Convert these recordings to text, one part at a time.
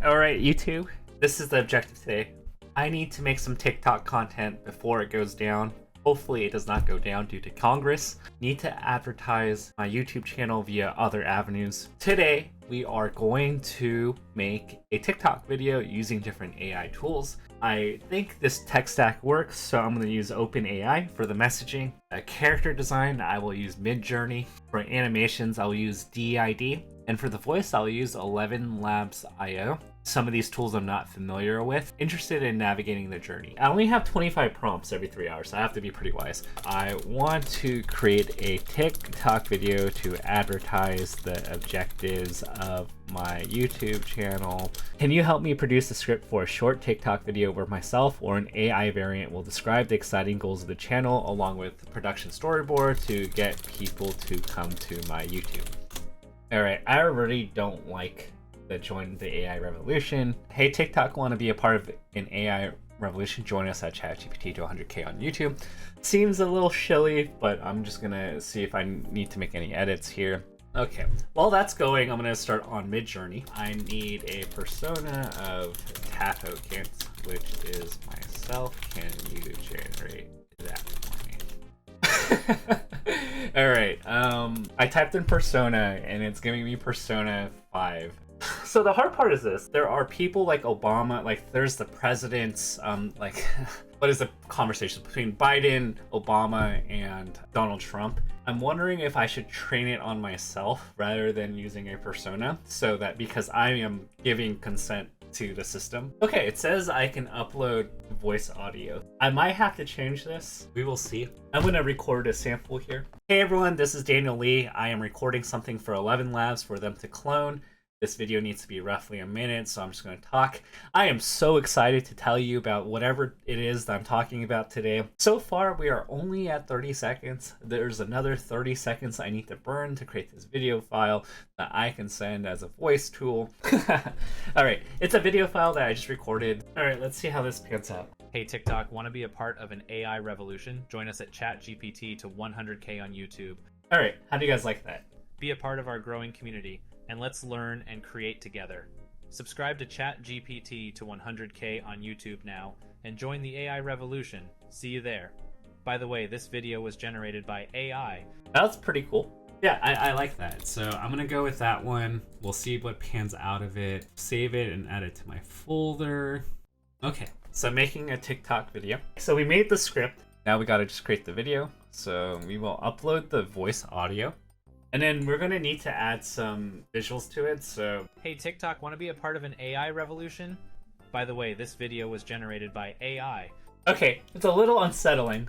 Alright, YouTube, this is the objective today. I need to make some TikTok content before it goes down. Hopefully it does not go down due to Congress. Need to advertise my YouTube channel via other avenues. Today, we are going to make a TikTok video using different AI tools. I think this tech stack works, so I'm going to use OpenAI for the messaging. Character design, I will use Midjourney. For animations, I'll use DID. And for the voice, I'll use 11 Labs IO. Some of these tools I'm not familiar with. Interested in navigating the journey. I only have 25 prompts every 3 hours, so I have to be pretty wise. I want to create a TikTok video to advertise the objectives of my YouTube channel. Can you help me produce a script for a short TikTok video where myself or an AI variant will describe the exciting goals of the channel along with the production storyboard to get people to come to my YouTube? Alright, I already don't like the join the AI revolution. Hey TikTok, want to be a part of an AI revolution? Join us at ChatGPT to 100K on YouTube. Seems a little shilly, but I'm just gonna see if I need to make any edits here. Okay, while that's going, I'm gonna start on Midjourney. I need a persona of Tatokint, which is myself. Can you generate that for me? Alright, I typed in persona and it's giving me persona 5. So the hard part is this: there are people like Obama, like there's the president's, like, what is the conversation between Biden, Obama, and Donald Trump? I'm wondering if I should train it on myself rather than using a persona, so that because I am giving consent to the system. Okay, it says I can upload voice audio. I might have to change this. We will see. I'm gonna record a sample here. Hey everyone, this is Daniel Lee. I am recording something for 11 Labs for them to clone. This video needs to be roughly a minute, so I'm just going to talk. I am so excited to tell you about whatever it is that I'm talking about today. So far, we are only at 30 seconds. There's another 30 seconds I need to burn to create this video file that I can send as a voice tool. All right, it's a video file that I just recorded. All right, let's see how this pans out. Hey TikTok, want to be a part of an AI revolution? Join us at ChatGPT to 100K on YouTube. All right, how do you guys like that? Be a part of our growing community, and let's learn and create together. Subscribe to ChatGPT to 100K on YouTube now, and join the AI revolution. See you there. By the way, this video was generated by AI. That's pretty cool. Yeah, I like that. So I'm gonna go with that one. We'll see what pans out of it. Save it and add it to my folder. Okay, so making a TikTok video. So we made the script. Now we gotta just create the video. So we will upload the voice audio. And then we're gonna need to add some visuals to it, so... Hey TikTok, want to be a part of an AI revolution? By the way, this video was generated by AI. Okay, it's a little unsettling.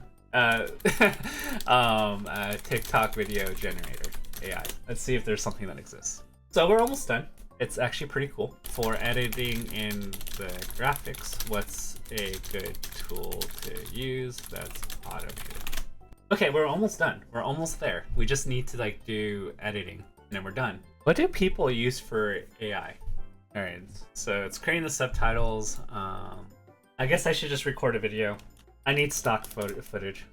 TikTok video generator, AI. Let's see if there's something that exists. So we're almost done. It's actually pretty cool. For editing in the graphics, what's a good tool to use that's automated? Okay, we're almost done. We're almost there. We just need to like do editing and then we're done. What do people use for AI? All right, so it's creating the subtitles. I guess I should just record a video. I need stock footage.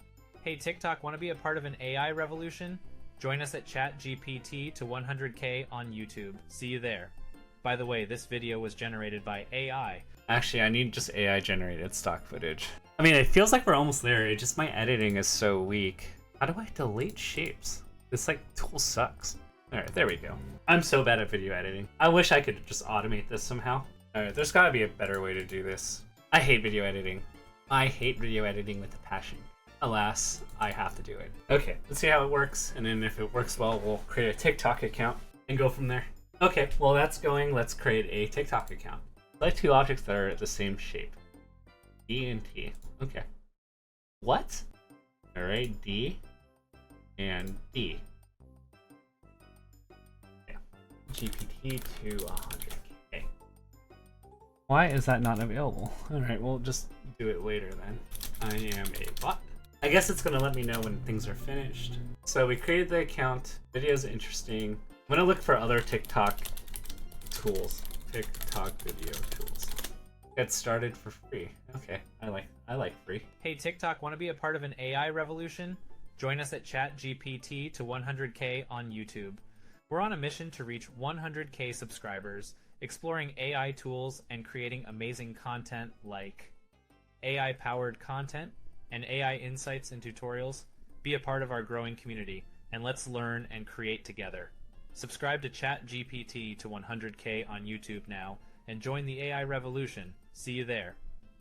Hey TikTok, want to be a part of an AI revolution? Join us at ChatGPT to 100K on YouTube. See you there. By the way, this video was generated by AI. Actually, I need just AI generated stock footage. I mean, it feels like we're almost there. It just, my editing is so weak. How do I delete shapes? This like tool sucks. All right, there we go. I'm so bad at video editing. I wish I could just automate this somehow. All right, there's gotta be a better way to do this. I hate video editing. I hate video editing with a passion. Alas, I have to do it. Okay, let's see how it works. And then if it works well, we'll create a TikTok account and go from there. Okay, well that's going. Let's create a TikTok account. I like two objects that are the same shape. D and T. Okay. What? All right, D and D. Okay. GPT to 100K. Why is that not available? All right, we'll just do it later then. I am a bot. I guess it's gonna let me know when things are finished. So we created the account. Video's interesting. I'm gonna look for other TikTok tools. TikTok video tools. Get started for free. Okay, I like free. Hey TikTok, want to be a part of an AI revolution? Join us at ChatGPT to 100K on YouTube. We're on a mission to reach 100K subscribers, exploring AI tools and creating amazing content like AI powered content and AI insights and tutorials. Be a part of our growing community and let's learn and create together. Subscribe to ChatGPT to 100K on YouTube now and join the AI revolution. See you there.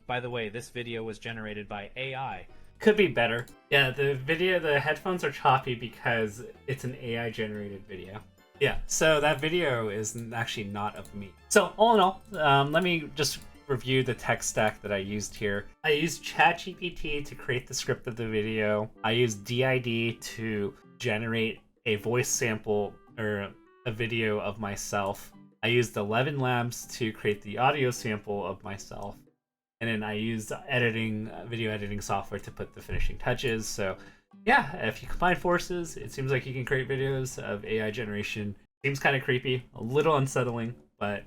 By the way, this video was generated by AI. Could be better. Yeah, the headphones are choppy because it's an AI generated video. Yeah, so that video is actually not of me. So all in all, let me just review the tech stack that I used here. I used ChatGPT to create the script of the video. I used DID to generate a voice sample or a video of myself. I used 11 Labs to create the audio sample of myself. And then I used video editing software to put the finishing touches. So yeah, if you combine forces, it seems like you can create videos of AI generation. Seems kind of creepy, a little unsettling, but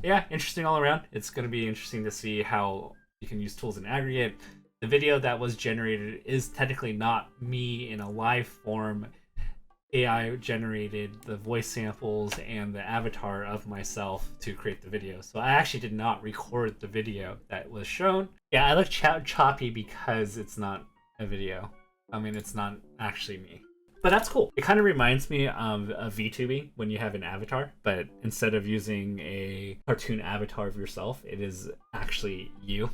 yeah, interesting all around. It's going to be interesting to see how you can use tools in aggregate. The video that was generated is technically not me in a live form. AI generated the voice samples and the avatar of myself to create the video. So I actually did not record the video that was shown. Yeah, I look choppy because it's not a video. I mean, it's not actually me. But that's cool. It kind of reminds me of VTubing when you have an avatar, but instead of using a cartoon avatar of yourself, it is actually you.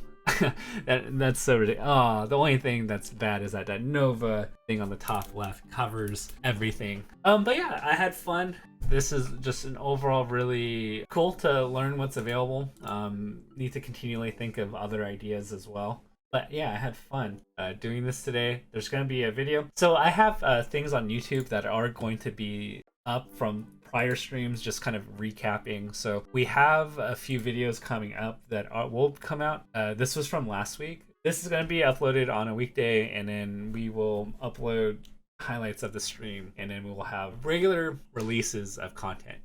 That's so ridiculous. Oh, the only thing that's bad is that Nova thing on the top left covers everything. But yeah, I had fun. This is just an overall really cool to learn what's available. Need to continually think of other ideas as well. But yeah, I had fun doing this today. There's going to be a video. So I have things on YouTube that are going to be up from prior streams, just kind of recapping. So we have a few videos coming up that will come out. This was from last week. This is going to be uploaded on a weekday, and then we will upload highlights of the stream, and then we will have regular releases of content.